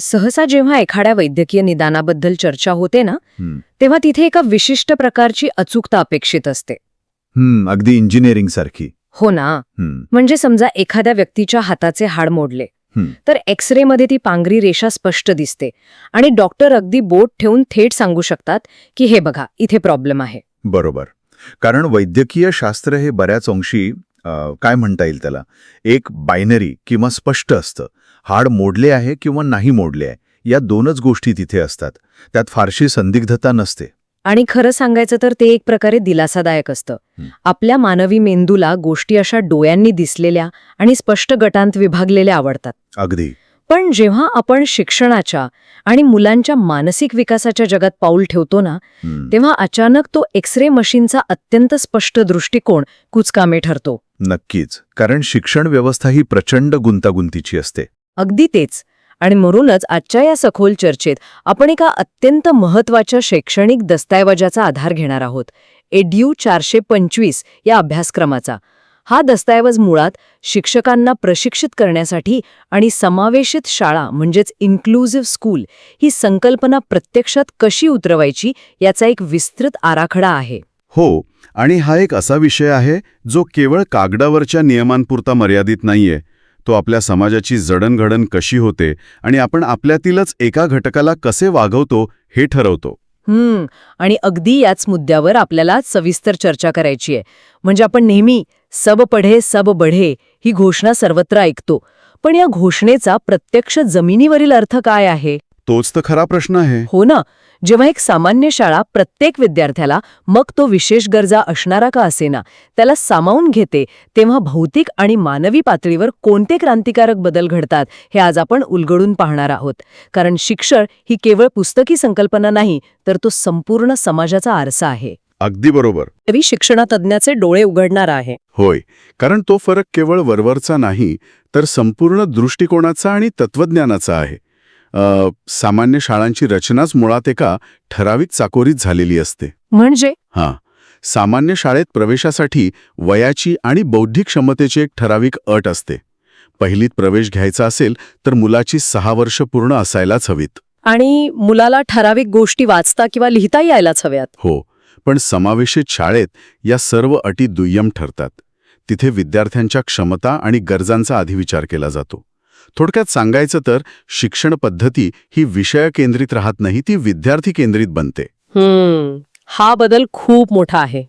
सहसा जेव्हा एखाद्या वैद्यकीय निदानाबद्दल चर्चा होते ना, हं. तेव्हा तिथे एका विशिष्ट प्रकारची अचूकता अपेक्षित असते. अगदी इंजिनिअरिंग सारखी. हो ना. म्हणजे समजा एखाद्या व्यक्तीच्या हाताचे हाड मोडले तर एक्स-रे मध्ये ती पांढरी रेषा स्पष्ट दिसते आणि डॉक्टर अगदी बोट ठेवून थेट सांगू शकतात की हे बघा इथे प्रॉब्लेम आहे. बरोबर. कारण वैद्यकीय शास्त्र हे बऱ्याच अंशी काय म्हणता येईल त्याला, एक बायनरी किंवा स्पष्ट असतं. हाड मोडले आहे किंवा नाही मोडले आहे, या दोनच गोष्टी तिथे असतात. त्यात फारशी संदिग्धता नसते. आणि खरं सांगायचं तर ते एक प्रकारे दिलासादायक असतं. आपल्या मानवी मेंदूला गोष्टी अशा डोळ्यांनी दिसलेल्या आणि स्पष्ट गटांत विभागलेल्या आवडतात. अगदी. पण जेव्हा आपण शिक्षणाच्या आणि मुलांच्या मानसिक विकासाच्या जगात पाऊल ठेवतो ना, तेव्हा अचानक तो एक्स-रे मशीनचा अत्यंत स्पष्ट दृष्टिकोन कुचकामे ठरतो. नक्कीच. कारण शिक्षण व्यवस्था ही प्रचंड गुंतागुंतीची असते. अगदी तेच. आणि म्हणूनच आजच्या या सखोल चर्चेत आपण एका अत्यंत महत्वाच्या शैक्षणिक दस्तऐवजाचा आधार घेणार आहोत, एड्यू 425 या अभ्यासक्रमाचा. हा दस्तऐवज मुळात शिक्षकांना प्रशिक्षित करण्यासाठी आणि समावेशित शाळा म्हणजेच इन्क्लुझिव्ह स्कूल ही संकल्पना प्रत्यक्षात कशी उतरवायची याचा एक विस्तृत आराखडा आहे. हो, आणि हा एक असा विषय आहे जो केवळ कागदावरच्या नियमांपुरता मर्यादित नाहीये. तो आपल्या समाजाची जडणघडण कशी होते आणि आपण आपल्यातीलच एका घटकाला कसे वागवतो हे ठरवतो. आणि अगदी याच मुद्द्यावर आपल्याला सविस्तर चर्चा करायची आहे. म्हणजे आपण नेहमी सब पढे सब बढे ही घोषणा सर्वत्र ऐकतो, पण या घोषणेचा प्रत्यक्ष जमिनीवरील अर्थ काय आहे? तोच तर खरा प्रश्न आहे. हो ना. जेव्हा एक सामान्य शाळा प्रत्येक विद्यार्थ्याला, मग तो विशेष गरजा असणारा का असेना, त्याला सामावून घेते, तेव्हा भौतिक आणि मानवी पातळीवर कोणते क्रांतिकारक बदल घडतात हे आज आपण उलगडून पाहणार आहोत. कारण शिक्षण ही केवळ पुस्तकी संकल्पना नाही, तर तो संपूर्ण समाजाचा आरसा आहे. अगदी बरोबर. नवी शिक्षणतज्ञाचे डोळे उघडणार आहे. होय, कारण तो फरक केवळ वरवरचा नाही, तर संपूर्ण दृष्टिकोनाचा आणि तत्वज्ञानाचा आहे. सामान्य शाळांची रचनाच मुळात एका ठराविक चाकोरीत झालेली असते. म्हणजे सामान्य शाळेत प्रवेशासाठी वयाची आणि बौद्धिक क्षमतेची एक ठराविक अट असते. पहिलीत प्रवेश घ्यायचा असेल तर मुलाची 6 वर्ष पूर्ण असायलाच हवीत. आणि मुलाला ठराविक गोष्टी वाचता किंवा लिहिता यायलाच हव्यात. हो, पण समावेशित शाळेत या सर्व अटी दुय्यम ठरतात. तिथे विद्यार्थ्यांच्या क्षमता आणि गरजांचा आधी विचार केला जातो. थोडक्यात सांगायचं तर शिक्षण पद्धती ही विषय केंद्रित राहत नाही, ती विद्यार्थी केंद्रित बनते. हा बदल खूप मोठा आहे.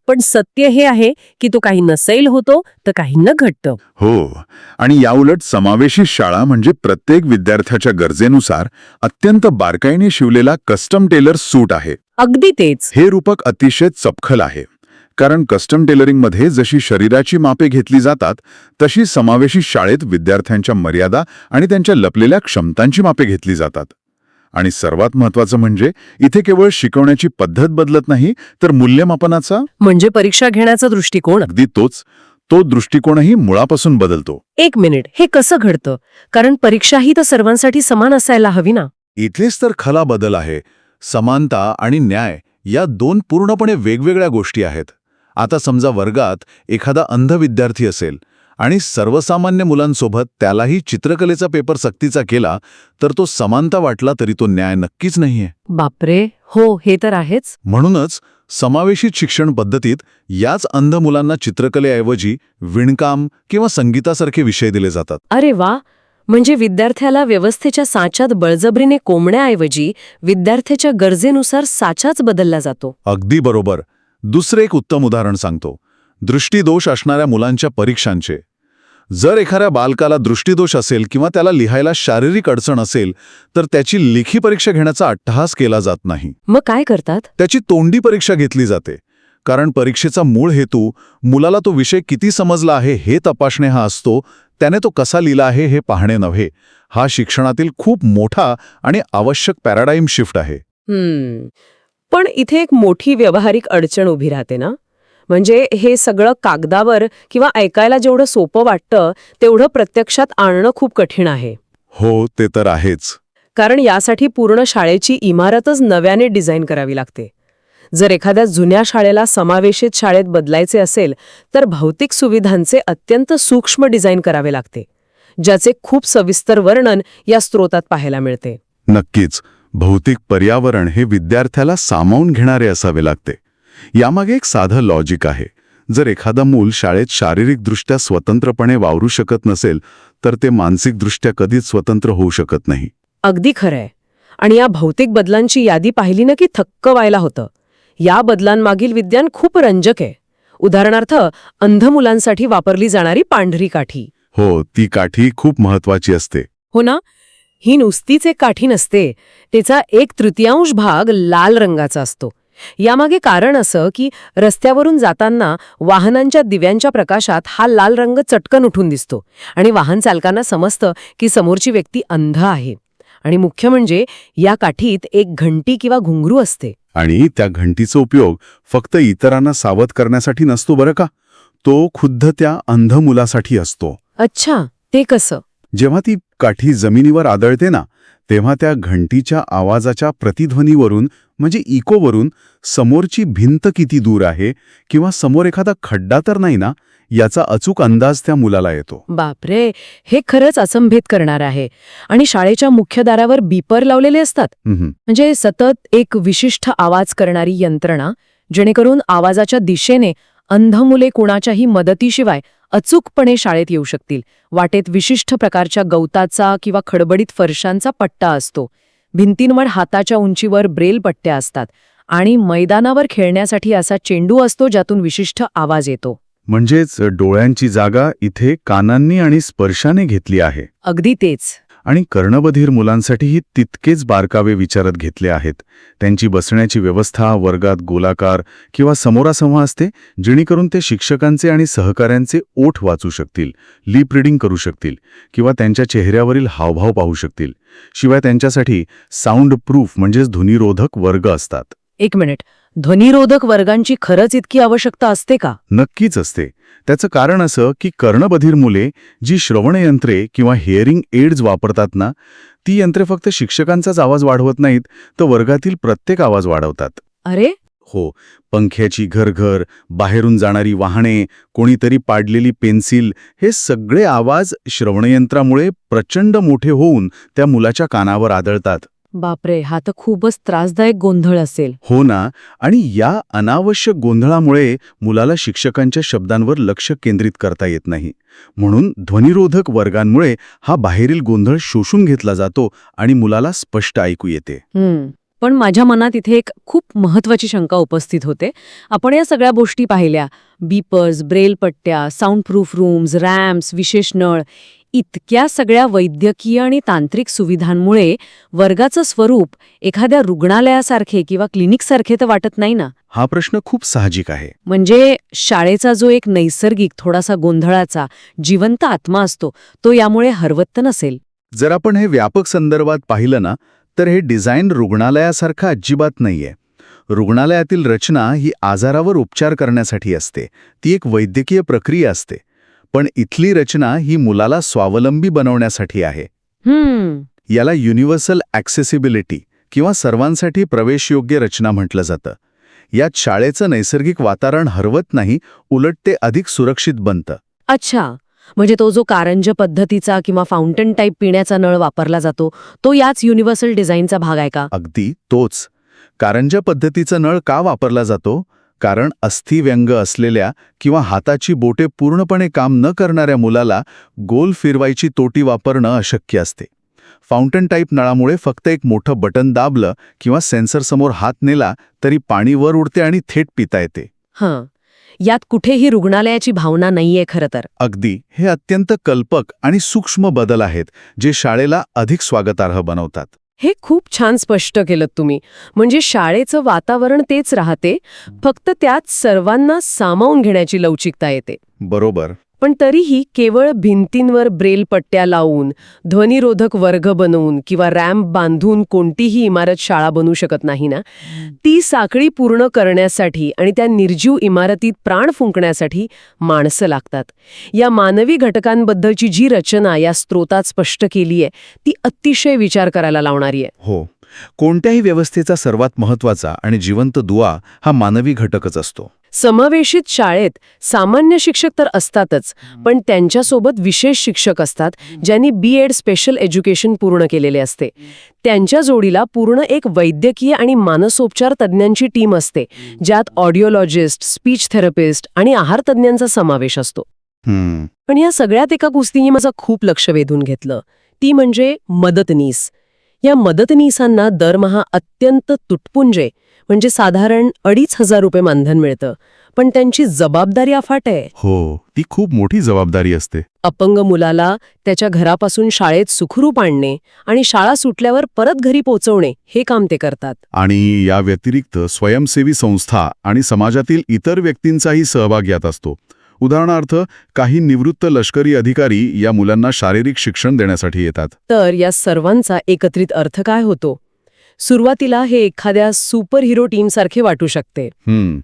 पण सत्य हे आहे की तो काही नसैल होतो तर काही न घडतं. हो, आणि याउलट समावेशित शाळा म्हणजे प्रत्येक विद्यार्थ्याच्या गरजेनुसार अत्यंत बारकाईने शिवलेला कस्टम टेलर सूट आहे. अगदी तेच. हे रूपक अतिशय चपखल आहे. कारण कस्टम टेलरिंगमध्ये जशी शरीराची मापे घेतली जातात, तशी समावेशित शाळेत विद्यार्थ्यांच्या मर्यादा आणि त्यांच्या लपलेल्या क्षमतांची मापे घेतली जातात. आणि सर्वात महत्त्वाचं म्हणजे इथे केवळ शिकवण्याची पद्धत बदलत नाही, तर मूल्यमापनाचा म्हणजे परीक्षा घेण्याचा दृष्टिकोन. अगदी तो दृष्टिकोनही मुळापासून बदलतो. एक मिनिट, हे कसं घडतं? कारण परीक्षा ही तर सर्वांसाठी समान असायला हवी ना. इथलेच तर खरा बदल आहे. समानता आणि न्याय या दोन पूर्णपणे वेगवेगळ्या गोष्टी आहेत. आता समजा वर्गात एखादा अंध विद्यार्थी असेल आणि सर्वसामान्य मुलांसोबत त्यालाही चित्रकलेचा पेपर सक्तीचा केला, तर तो समानता वाटला तरी तो न्याय नक्कीच नाहीये. बापरे, हो, हे तर आहेच. म्हणूनच समावेशित शिक्षण पद्धतीत याच अंध मुलांना चित्रकलेऐवजी विणकाम किंवा संगीतासारखे विषय दिले जातात. अरे वा. म्हणजे विद्यार्थ्याला व्यवस्थेच्या साच्यात बळजबरीने कोंबण्याऐवजी विद्यार्थ्याच्या गरजेनुसार साचाच बदलला जातो. अगदी बरोबर. दुसरे एक उत्तम उदाहरण सांगतो. दृष्टिदोष असणाऱ्या मुलांच्या परीक्षांचे. जर एखाद्या बालकाला दृष्टिदोष असेल किंवा त्याला लिहायला शारीरिक अडचण असेल, तर त्याची लेखी परीक्षा घेण्याचा अट्टहास केला जात नाही. मग काय करतात? त्याची तोंडी परीक्षा घेतली जाते. कारण परीक्षेचा मूळ हेतू मुलाला तो विषय किती समजला आहे हे तपासणे हा असतो, त्याने तो कसा लिहिला आहे हे पाहणे नव्हे. हा शिक्षणातील खूप मोठा आणि आवश्यक पॅराडाईम शिफ्ट आहे. पण इथे एक मोठी व्यावहारिक अडचण उभी राहते ना. म्हणजे हे सगळं कागदावर किंवा ऐकायला जेवढं सोपं वाटतं, तेवढं प्रत्यक्षात आणणं खूप कठीण आहे. हो, ते तर आहेच. कारण यासाठी पूर्ण शाळेची इमारतच नव्याने डिझाईन करावी लागते. जर एखाद्या जुन्या शाळेला समावेशित शाळेत बदलायचे असेल, तर भौतिक सुविधांचे अत्यंत सूक्ष्म डिझाईन करावे लागते. ज्याचे खूप सविस्तर वर्णन या स्रोतात पाहायला मिळते. नक्कीच. भौतिक पर्यावरण हे विद्यार्थ्याला सामावून घेणारे असावे लागते. यामागे एक साधं लॉजिक आहे. जर एखादा मूल शाळेत शारीरिकदृष्ट्या स्वतंत्रपणे वावरू शकत नसेल तर ते मानसिकदृष्ट्या कधीच स्वतंत्र होऊ शकत नाही. अगदी खरंय. आणि या भौतिक बदलांची यादी पाहिली ना की थक्क व्हायला होतं. या बदलांमागील विज्ञान खूप रंजक आहे. उदाहरणार्थ, अंध मुलांसाठी वापरली जाणारी पांढरी काठी. हो, ती काठी खूप महत्वाची असते. हो ना? ही नुसतीच एक काठी नसते. त्याचा 1/3 भाग लाल रंगाचा असतो. यामागे कारण असं की रस्त्यावरून जाताना वाहनांच्या दिव्यांच्या प्रकाशात हा लाल रंग चटकन उठून दिसतो आणि वाहन चालकांना समजतं की समोरची व्यक्ती अंध आहे. आणि मुख्य म्हणजे या काठीत एक घंटी किंवा घुंगरू असते. आणि त्या घंटीचा उपयोग फक्त इतरांना सावध करण्यासाठी नसतो बरं का. तो खुद्द त्या अंध मुलासाठी असतो. अच्छा, ते कसं? जेव्हा ती काठी जमिनीवर आदळते ना, तेव्हा त्या घंटीच्या आवाजाच्या प्रतिध्वनीवरून म्हणजे इकोवरून समोरची भिंत किती दूर आहे किंवा समोर एखादा खड्डा तर नाही ना, याचा अचूक अंदाज त्या मुलाला येतो. बापरे, हे खरंच असंभेत करणार आहे. आणि शाळेच्या मुख्य दारावर बीपर लावलेले असतात. म्हणजे सतत एक विशिष्ट आवाज करणारी यंत्रणा, जेणेकरून आवाजाच्या दिशेने अंध मुले कोणाच्याही मदतीशिवाय अचूकपणे शाळेत येऊ शकतील. वाटेत विशिष्ट प्रकारच्या गवताचा किंवा खडबडीत फरशांचा पट्टा असतो. भिंतींवर हाताच्या उंचीवर ब्रेल पट्ट्या असतात आणि मैदानावर खेळण्यासाठी असा चेंडू असतो ज्यातून विशिष्ट आवाज येतो. म्हणजेच डोळ्यांची जागा इथे कानांनी आणि स्पर्शाने घेतली आहे. अगदी तेच. आणि कर्णबधीर मुलांसाठीही तितकेच बारकावे विचारात घेतले आहेत. त्यांची बसण्याची व्यवस्था वर्गात गोलाकार किंवा समोरासमोर असते, जेणेकरून ते शिक्षकांचे आणि सहकाऱ्यांचे ओठ वाचू शकतील, लिप रिडिंग करू शकतील किंवा त्यांच्या चेहऱ्यावरील हावभाव पाहू शकतील. शिवाय त्यांच्यासाठी साऊंड प्रूफ म्हणजेच ध्वनिरोधक वर्ग असतात. एक मिनिट, ध्वनिरोधक वर्गांची खरंच इतकी आवश्यकता असते का? नक्कीच असते. त्याचं कारण असं की कर्णबधीर मुले जी श्रवणयंत्रे किंवा हिअरिंग एड्स वापरतात ना, ती यंत्रे फक्त शिक्षकांचाच आवाज वाढवत नाहीत, तर वर्गातील प्रत्येक आवाज वाढवतात. अरे, हो, पंख्याची घरघर, बाहेरून जाणारी वाहने, कोणीतरी पाडलेली पेन्सिल, हे सगळे आवाज श्रवणयंत्रामुळे प्रचंड मोठे होऊन त्या मुलाच्या कानावर आदळतात. बापरे, हा तर खूपच त्रासदायक गोंधळ असेल. हो ना. आणि या अनावश्यक गोंधळामुळे मुलाला शिक्षकांच्या शब्दांवर लक्ष केंद्रित करता येत नाही. म्हणून ध्वनिरोधक वर्गांमुळे हा बाहेरील गोंधळ शोषून घेतला जातो आणि मुलाला स्पष्ट ऐकू येते. पण माझ्या मनात इथे एक खूप महत्वाची शंका उपस्थित होते. आपण या सगळ्या गोष्टी पाहिल्या, बीपर्स, ब्रेल पट्ट्या, साऊंड प्रूफ रूम्स, रॅम्प्स, विशेष नळ, इतक्या सगळ्या वैद्यकीय आणि तांत्रिक सुविधांमुळे वर्गाचं स्वरूप एखाद्या रुग्णालयासारखे किंवा क्लिनिकसारखे तर वाटत नाही ना. हा प्रश्न खूप साहजिक आहे. म्हणजे शाळेचा जो एक नैसर्गिक, थोडासा गोंधळाचा, जिवंत आत्मा असतो, तो यामुळे हरवत नसेल. जर आपण हे व्यापक संदर्भात पाहिलं ना, तर हे डिझाईन रुग्णालयासारखं अजिबात नाहीये. रुग्णालयातील रचना ही आजारावर उपचार करण्यासाठी असते. ती एक वैद्यकीय प्रक्रिया असते. पण इथली रचना ही मुलाला स्वावलंबी बनवण्यासाठी आहे. याला युनिव्हर्सल ॲक्सेसिबिलिटी किंवा सर्वांसाठी प्रवेशयोग्य रचना म्हटलं जातं. यात शाळेचं नैसर्गिक वातावरण हरवत नाही, उलट ते अधिक सुरक्षित बनतं. अच्छा, म्हणजे तो जो कारंज पद्धतीचा किंवा फाउंटन टाईप पिण्याचा नळ वापरला जातो, तो याच युनिव्हर्सल डिझाईनचा भाग आहे का? अगदी तोच. कारंजा पद्धतीचा नळ का वापरला जातो? कारण अस्थिव्यंग असलेल्या किंवा हाताची बोटे पूर्णपणे काम न करणाऱ्या मुलाला गोल फिरवायची तोटी वापरणं अशक्य असते. फाउंटन टाईप नळामुळे फक्त एक मोठं बटन दाबलं किंवा सेन्सरसमोर हात नेला तरी पाणी वर उडते आणि थेट पिता येते. यात कुठेही रुग्णालयाची भावना नाहीये खरं तर. अगदी. हे अत्यंत कल्पक आणि सूक्ष्म बदल आहेत जे शाळेला अधिक स्वागतार्ह बनवतात. हे खूप छान स्पष्ट केलं तुम्ही. म्हणजे शाळेचं वातावरण तेच राहते, फक्त त्यात सर्वांना सामावून घेण्याची लवचिकता येते. बरोबर. पण तरीही केवळ भिंतींवर ब्रेल पट्ट्या लावून, ध्वनिरोधक वर्ग बनवून किंवा रॅम्प बांधून कोणतीही इमारत शाळा बनू शकत नाही ना. ती साखळी पूर्ण करण्यासाठी आणि त्या निर्जीव इमारतीत प्राण फुंकण्यासाठी माणसं लागतात. या मानवी घटकांबद्दलची जी रचना या स्रोतात स्पष्ट केली आहे, ती अतिशय विचार करायला लावणारी आहे. हो. कोणत्याही व्यवस्थेचा सर्वात महत्त्वाचा आणि जिवंत दुवा हा मानवी घटकच असतो. समावेशित शाळेत सामान्य शिक्षक तर असतातच, पण त्यांच्यासोबत विशेष शिक्षक असतात ज्यांनी B.Ed स्पेशल एज्युकेशन पूर्ण केलेले असते. त्यांच्या जोडीला पूर्ण एक वैद्यकीय आणि मानसोपचार तज्ज्ञांची टीम असते, ज्यात ऑडिओलॉजिस्ट, स्पीच थेरपिस्ट आणि आहार तज्ज्ञांचा समावेश असतो. पण या सगळ्यात एका गोष्टीने माझं खूप लक्ष वेधून घेतलं, ती म्हणजे मदतनीस. या मदतनीसांना दरमहा अत्यंत तुटपुंजे म्हणजे साधारण 2,500 रुपये मानधन मिळतं, पण त्यांची जबाबदारी अफाट आहे. हो, ती खूप मोठी जबाबदारी असते. अपंग मुलाला त्याच्या घरापासून शाळेत सुखरूप आणणे आणि शाळा सुटल्यावर परत घरी पोहोचवणे हे काम ते करतात. आणि या व्यतिरिक्त स्वयंसेवी संस्था आणि समाजातील इतर व्यक्तींचाही सहभाग यात असतो. उदाहरणार्थ, काही निवृत्त लष्करी अधिकारी या मुलांना शारीरिक शिक्षण देण्यासाठी येतात. तर या सर्वांचा एकत्रित अर्थ काय होतो? सुरुवातीला हे एखाद्या सुपर हिरो टीमसारखे वाटू शकते,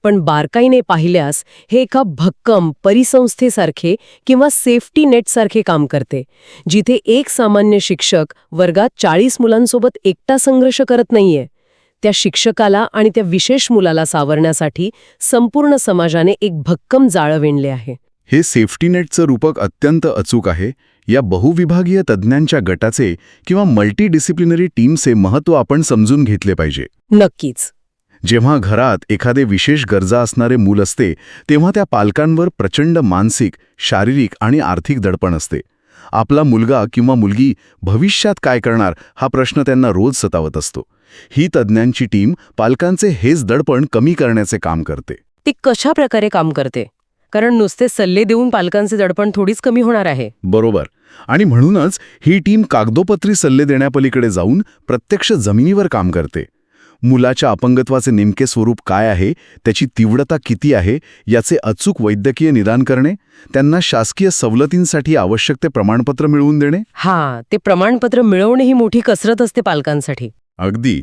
पण बारकाईने पाहिल्यास हे एका भक्कम परिसंस्थेसारखे किंवा सेफ्टी नेटसारखे काम करते, जिथे एक सामान्य शिक्षक वर्गात 40 मुलांसोबत एकटा संघर्ष करत नाहीये. त्या शिक्षकाला आणि त्या विशेष मुलाला सावरण्यासाठी संपूर्ण समाजाने एक भक्कम जाळं विणले आहे. हे सेफ्टी नेटचं रूपक अत्यंत अचूक आहे. या बहुविभागीय तज्ज्ञांच्या गटाचे किंवा मल्टीडिसिप्लिनरी टीमचे महत्त्व आपण समजून घेतले पाहिजे. नक्कीच. जेव्हा घरात एखादे विशेष गरजा असणारे मूल असते, तेव्हा त्या पालकांवर प्रचंड मानसिक, शारीरिक आणि आर्थिक दडपण असते. आपला मुलगा किंवा मुलगी भविष्यात काय करणार हा प्रश्न त्यांना रोज सतावत असतो. ही तज्ज्ञांची टीम पालकांचे हेच दडपण कमी करण्याचे काम करते. ती कशा प्रकारे काम करते? कारण नुसते सल्ले देऊन पालकांचे दडपण थोडीच कमी होणार आहे. बरोबर. आणि म्हणूनच ही टीम कागदोपत्री सल्ले देण्यापलीकडे जाऊन प्रत्यक्ष जमिनीवर काम करते. मुलाच्या अपंगत्वाचे नेमके स्वरूप काय आहे, त्याची तीव्रता किती आहे, याचे अचूक वैद्यकीय निदान करणे, त्यांना शासकीय सवलतींसाठी आवश्यक ते प्रमाणपत्र मिळवून देणे. ते प्रमाणपत्र मिळवणे ही मोठी कसरत असते पालकांसाठी. अगदी.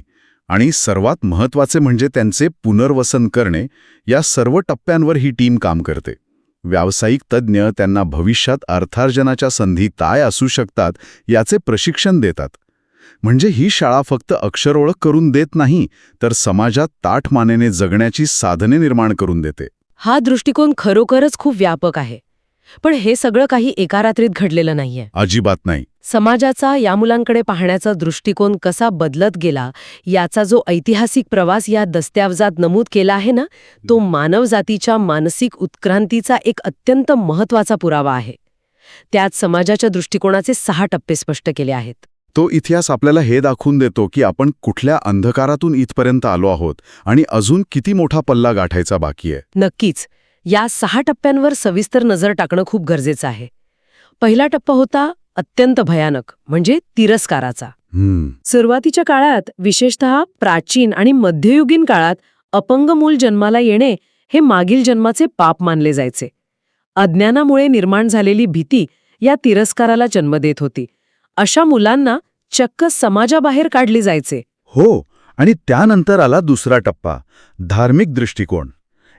आणि सर्वात महत्त्वाचे म्हणजे त्यांचे पुनर्वसन करणे. या सर्व टप्प्यांवर ही टीम काम करते. व्यावसायिक तज्ज्ञ त्यांना भविष्यात अर्थार्जनाच्या संधी काय असू शकतात याचे प्रशिक्षण देतात. म्हणजे ही शाळा फक्त अक्षरओळख करून देत नाही, तर समाजात ताठ मानेने जगण्याची साधने निर्माण करून देते. हा दृष्टिकोन खरोखरच खूप व्यापक आहे. पण हे सगळं काही एका रात्रीत घडलेलं नाहीये. अजिबात नाही. समाजाचा या मुलांकडे पाहण्याचा दृष्टिकोन कसा बदलत गेला याचा जो ऐतिहासिक प्रवास या दस्तऐवजात नमूद केला आहे ना, तो मानवजातीच्या मानसिक उत्क्रांतीचा एक अत्यंत महत्त्वाचा पुरावा आहे. त्यात समाजाच्या दृष्टिकोनाचे 6 टप्पे स्पष्ट केले आहेत. तो इतिहास आपल्याला हे दाखवून देतो की आपण कुठल्या अंधकारातून इथपर्यंत आलो आहोत आणि अजून किती मोठा पल्ला गाठायचा बाकी आहे. नक्कीच. या 6 टप्प्यांवर सविस्तर नजर टाकणं खूप गरजेचं आहे. पहिला टप्पा होता अत्यंत भयानक, म्हणजे तिरस्काराचा. सुरुवातीच्या काळात, विशेषतः प्राचीन आणि मध्ययुगीन काळात, अपंग मूल जन्माला येणे हे मागील जन्माचे पाप मानले जायचे. अज्ञानामुळे निर्माण झालेली भीती या तिरस्काराला जन्म देत होती. अशा मुलांना चक्क समाजाबाहेर काढले जायचे. हो, आणि त्यानंतर आला दुसरा टप्पा, धार्मिक दृष्टिकोन.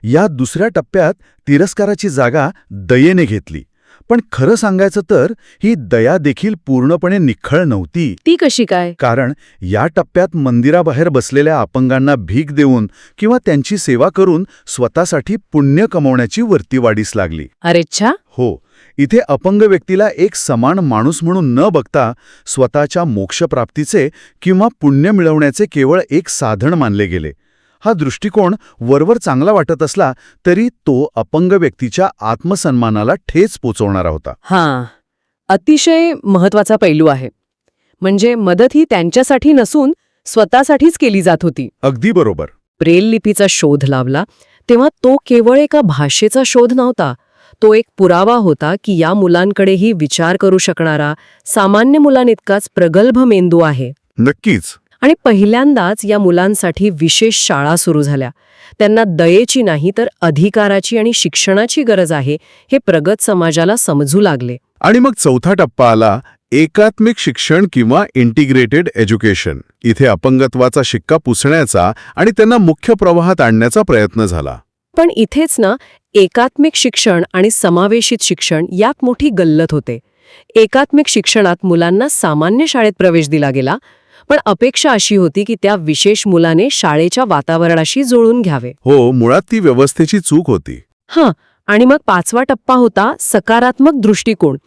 या दुसऱ्या टप्प्यात तिरस्काराची जागा दयेने घेतली. पण खरं सांगायचं तर ही दया देखील पूर्णपणे निखळ नव्हती. ती कशी काय? कारण या टप्प्यात मंदिराबाहेर बसलेल्या अपंगांना भीक देऊन किंवा त्यांची सेवा करून स्वतःसाठी पुण्य कमवण्याची वृत्ती वाढीस लागली. अरेच्छा. हो, इथे अपंग व्यक्तीला एक समान माणूस म्हणून न बघता स्वतःच्या मोक्षप्राप्तीचे किंवा पुण्य मिळवण्याचे केवळ एक साधन मानले गेले. हा दृष्टिकोन वरवर चांगला वाटत असला तरी तो अपंग व्यक्तीच्या आत्मसन्मानाला ठेच पोचवणारा होता. अतिशय महत्वाचा पैलू आहे. म्हणजे मदत ही त्यांच्यासाठी नसून स्वतःसाठीच केली जात होती. अगदी बरोबर. ब्रेल लिपीचा शोध लावला तेव्हा तो केवळ एका भाषेचा शोध नव्हता. तो एक पुरावा होता की या मुलांकडेही विचार करू शकणारा सामान्य मुलांइतकाच प्रगल्भ मेंदू आहे. नक्कीच. आणि पहिल्यांदाच या मुलांसाठी विशेष शाळा सुरू झाल्या. त्यांना दयेची नाही तर अधिकाराची आणि शिक्षणाची गरज आहे हे प्रगत समाजाला समजू लागले. आणि मग चौथा टप्पा आला, एकात्मिक शिक्षण किंवा इंटिग्रेटेड एज्युकेशन. इथे अपंगत्वाचा शिक्का पुसण्याचा आणि त्यांना मुख्य प्रवाहात आणण्याचा प्रयत्न झाला. पण इथेच ना, एकात्मिक शिक्षण आणि समावेशित शिक्षण यात मोठी गल्लत होते. एकात्मिक शिक्षणात मुलांना सामान्य शाळेत प्रवेश दिला गेला, पण अपेक्षा अशी होती की त्या विशेष मुलाने शाळेच्या वातावरणाशी जुळून घ्यावे. हो, मुळात ती व्यवस्थेची चूक होती. हां, आणि मग 5वा टप्पा होता सकारात्मक दृष्टिकोन,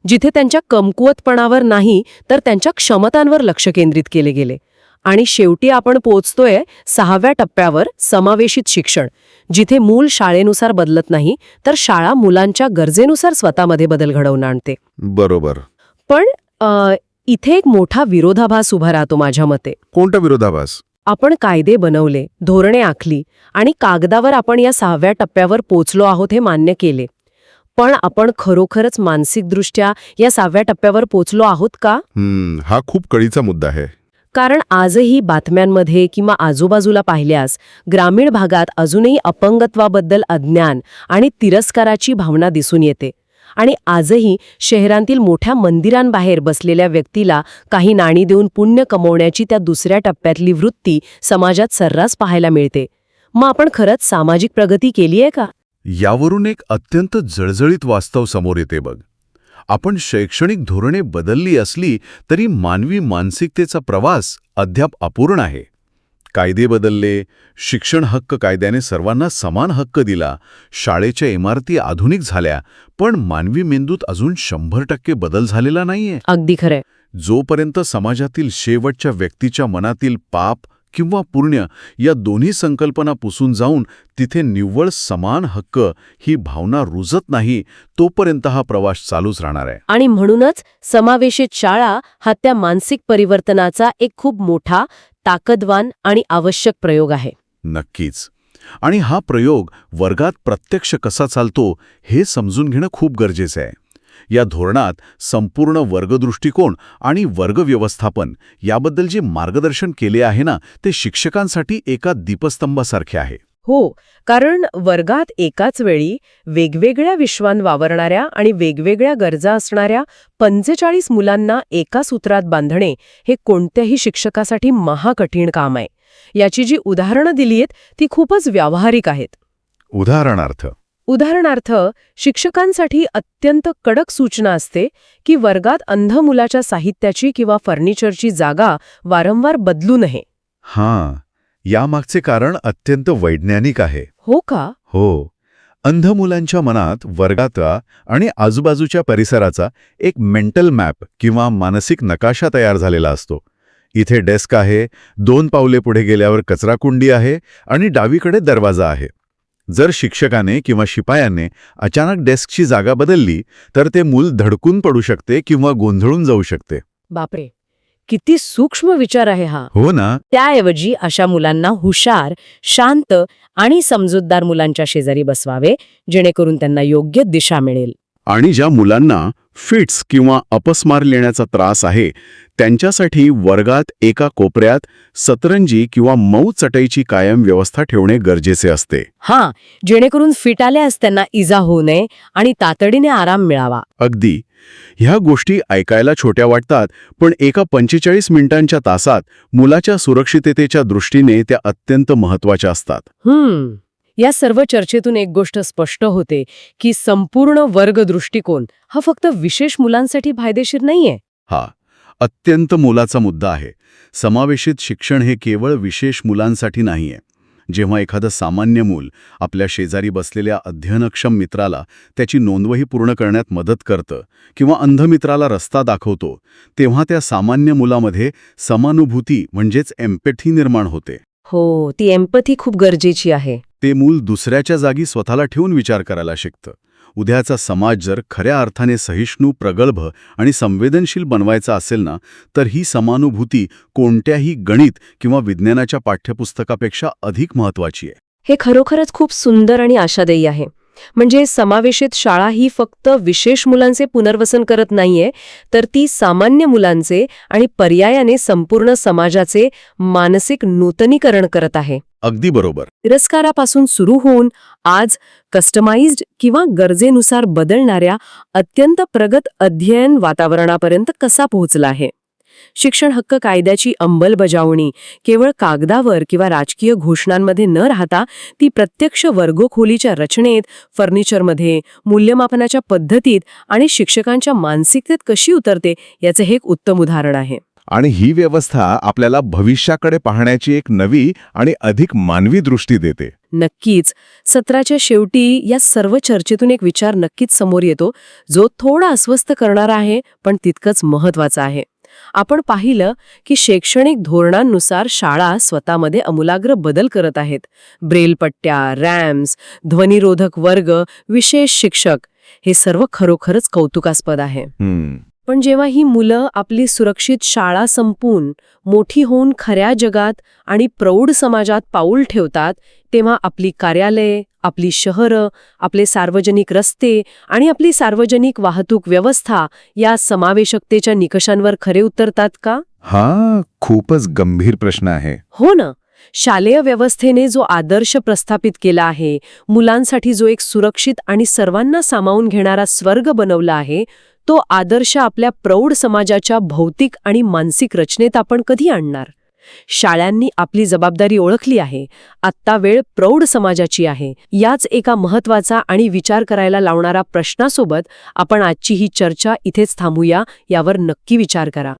जिथे त्यांच्या कमकुवतपणावर नाही तर त्यांच्या क्षमतांवर लक्ष केंद्रित केले गेले. आणि शेवटी आपण पोहोचतोय 6व्या टप्प्यावर, समावेशित शिक्षण, जिथे मूल शाळेनुसार बदलत नाही तर शाळा मुलांच्या गरजेनुसार स्वतःमध्ये बदल घडवून आणते. बरोबर. पण इथे एक मोठा विरोधाभास उभा राहतो माझ्या मते. कोणता विरोधाभास? आपण कायदे बनवले, धोरणे आखली आणि कागदावर आपण या 6व्या टप्प्यावर पोचलो आहोत हे मान्य केले. पण आपण खरोखरच मानसिकदृष्ट्या या 6व्या टप्प्यावर पोचलो आहोत का? हा खूप कळीचा मुद्दा आहे. कारण आजही बातम्यांमध्ये किंवा आजूबाजूला पाहिल्यास ग्रामीण भागात अजूनही अपंगत्वाबद्दल अज्ञान आणि तिरस्काराची भावना दिसून येते. आणि आजही शहरांतील मोठ्या मंदिरांबाहेर बसलेल्या व्यक्तीला काही नाणी देऊन पुण्य कमवण्याची त्या दुसऱ्या टप्प्यातली वृत्ती समाजात सर्रास पाहायला मिळते. मग आपण खरंच सामाजिक प्रगती केलीये का? यावरून एक अत्यंत जळजळीत वास्तव समोर येते बघ. आपण शैक्षणिक धोरणे बदलली असली तरी मानवी मानसिकतेचा प्रवास अद्याप अपूर्ण आहे. कायदे बदलले, शिक्षण हक्क कायद्याने सर्वांना समान हक्क दिला, शाळेच्या इमारती आधुनिक झाल्या, पण मानवी मेंदूत अजून 100% बदल झालेला नाहीये. अगदी खरंय. जोपर्यंत समाजातील शेवटच्या व्यक्तीच्या मनातील पाप किंवा पुण्य या दोन्ही संकल्पना पुसून जाऊन तिथे निव्वळ समान हक्क ही भावना रुजत नाही, तोपर्यंत हा प्रवास चालूच राहणार आहे. आणि म्हणूनच समावेशित शाळा हा त्या मानसिक परिवर्तनाचा एक खूप मोठा, ताकदवान आणि आवश्यक प्रयोग आहे. नक्कीच. आणि हा प्रयोग वर्गात प्रत्यक्ष कसा चालतो हे समजून घेणं खूप गरजेचं आहे. या धोरणात संपूर्ण वर्गदृष्टिकोन आणि वर्ग व्यवस्थापन याबद्दल जे मार्गदर्शन केले आहे ना, ते शिक्षकांसाठी एका दीपस्तंभासारखे आहे. हो, कारण वर्गात एकाच वेळी वेगवेगळ्या विश्वात वावरणाऱ्या आणि वेगवेगळ्या गरजा असणाऱ्या 45 मुलांना एका सूत्रात बांधणे हे कोणत्याही शिक्षकासाठी महाकठीण काम आहे. याची जी उदाहरणं दिली आहेत ती खूपच व्यावहारिक आहेत. उदाहरणार्थ शिक्षकांसाठी अत्यंत कडक सूचना असते की वर्गात अंध मुलाच्या साहित्याची किंवा फर्निचरची जागा वारंवार बदलू नये. हां, यामागचे कारण अत्यंत वैज्ञानिक आहे. हो का? हो. अंध मुलांच्या मनात वर्गाचा आणि आजूबाजूच्या परिसराचा एक मेंटल मॅप किंवा मानसिक नकाशा तयार झालेला असतो. इथे डेस्क आहे, 2 पावले पुढे गेल्यावर कचराकुंडी आहे आणि डावीकडे दरवाजा आहे. जर शिक्षकाने किंवा शिपायाने अचानक डेस्कची जागा बदलली तर ते मूल धडकून पडू शकते किंवा गोंधळून जाऊ शकते. बापरे, किती सूक्ष्म विचार आहे हा. हो ना. त्याऐवजी अशा मुलांना हुशार, शांत आणि समजूतदार मुलांच्या शेजारी बसवावे, जेणेकरून त्यांना योग्य दिशा मिळेल. आणि ज्या मुलांना फिट्स किंवा अपस्मार येण्याचा त्रास आहे त्यांच्यासाठी वर्गात एका कोपऱ्यात सतरंजी किंवा मऊ चटईची कायम व्यवस्था ठेवणे गरजेचे असते. हां, जेणेकरून फिट आल्यास त्यांना इजा होऊ नये आणि तातडीने आराम मिळावा. अगदी. ह्या गोष्टी ऐकायला छोट्या वाटतात, पण एका 45 मिनिटांच्या तासात मुलाच्या सुरक्षिततेच्या दृष्टीने त्या अत्यंत महत्त्वाच्या असतात. या सर्व चर्चेतून एक गोष्ट स्पष्ट होते की संपूर्ण वर्ग दृष्टिकोन हा फक्त विशेष मुलांसाठी फायदेशीर नाहीये. हा अत्यंत मोलाचा मुद्दा आहे. समावेशित शिक्षण हे केवळ विशेष मुलांसाठी नाहीये. जेव्हा एखादं सामान्य मूल आपल्या शेजारी बसलेल्या अध्ययनक्षम मित्राला त्याची नोंदवही पूर्ण करण्यात मदत करतं किंवा अंध मित्राला रस्ता दाखवतो, तेव्हा त्या सामान्य मुलामध्ये समानुभूती म्हणजेच एम्पॅथी निर्माण होते. हो, ती एम्पॅथी खूप गरजेची आहे. ते मूल दुसऱ्याच्या जागी स्वतःला ठेवून विचार करायला शिकतं. उद्याचा समाज जर खऱ्या अर्थाने सहिष्णू, प्रगल्भ आणि संवेदनशील बनवायचा असेल ना, तर ही समानुभूती कोणत्याही गणित किंवा विज्ञानाच्या पाठ्यपुस्तकापेक्षा अधिक महत्त्वाची आहे. हे खरोखरच खूप सुंदर आणि आशादायी आहे. म्हणजे समावेशित शाळा ही फक्त विशेष मुलांचे पुनर्वसन करत नाहीये, तर ती सामान्य मुलांचे आणि पर्यायाने संपूर्ण समाजाचे मानसिक नूतनीकरण करत आहे. अगदी बरोबर. तिरस्कारापासून सुरू होऊन आज कस्टमाइज्ड किंवा गरजेनुसार बदलणाऱ्या अत्यंत प्रगत अध्ययन वातावरणापर्यंत कसा पोहोचला आहे. शिक्षण हक्क कायद्याची अंमलबजावणी केवळ कागदावर किंवा राजकीय घोषणांमध्ये न राहता ती प्रत्यक्ष वर्गखोलीच्या रचनेत, फर्निचरमध्ये, मूल्यमापनाच्या पद्धतीत आणि शिक्षकांच्या मानसिकतेत कशी उतरते याचे हे एक उत्तम उदाहरण आहे. आणि ही व्यवस्था आपल्याला भविष्याकडे पाहण्याची एक नवी आणि अधिक मानवी दृष्टी देते. नक्कीच. सत्राच्या शेवटी या सर्व चर्चेतून एक विचार नक्कीच समोर येतो, जो थोडा अस्वस्थ करणारा आहे, पण तितकंच महत्वाचा आहे. आपण पाहिलं की शैक्षणिक धोरणांनुसार शाळा स्वतःमध्ये आमूलाग्र बदल करत आहेत. ब्रेलपट्ट्या, रॅम्स, ध्वनिरोधक वर्ग, विशेष शिक्षक, हे सर्व खरोखरच कौतुकास्पद आहे. पण जेव्हा ही मुलं आपली सुरक्षित शाळा संपवून मोठी होऊन खऱ्या जगात आणि प्रौढ समाजात पाऊल ठेवतात, तेव्हा आपली कार्यालये, आपली शहरं, आपले सार्वजनिक रस्ते आणि आपली सार्वजनिक वाहतूक व्यवस्था या समावेशकतेच्या निकषांवर खरे उतरतात का? हा खूपच गंभीर प्रश्न आहे. हो ना. शालेय व्यवस्थेने जो आदर्श प्रस्थापित केला आहे, मुलांसाठी जो एक सुरक्षित आणि सर्वांना सामावून घेणारा स्वर्ग बनवला आहे, तो आदर्श आपल्या प्रौढ समाजाच्या भौतिक आणि मानसिक रचनेत आपण कधी आणणार? शाळांनी आपली जबाबदारी ओळखली आहे. आत्ता वेळ प्रौढ समाजाची आहे. याच एका महत्वाचा आणि विचार करायला लावणारा प्रश्नासोबत आपण आजची ही चर्चा इथेच थांबूया. यावर नक्की विचार करा.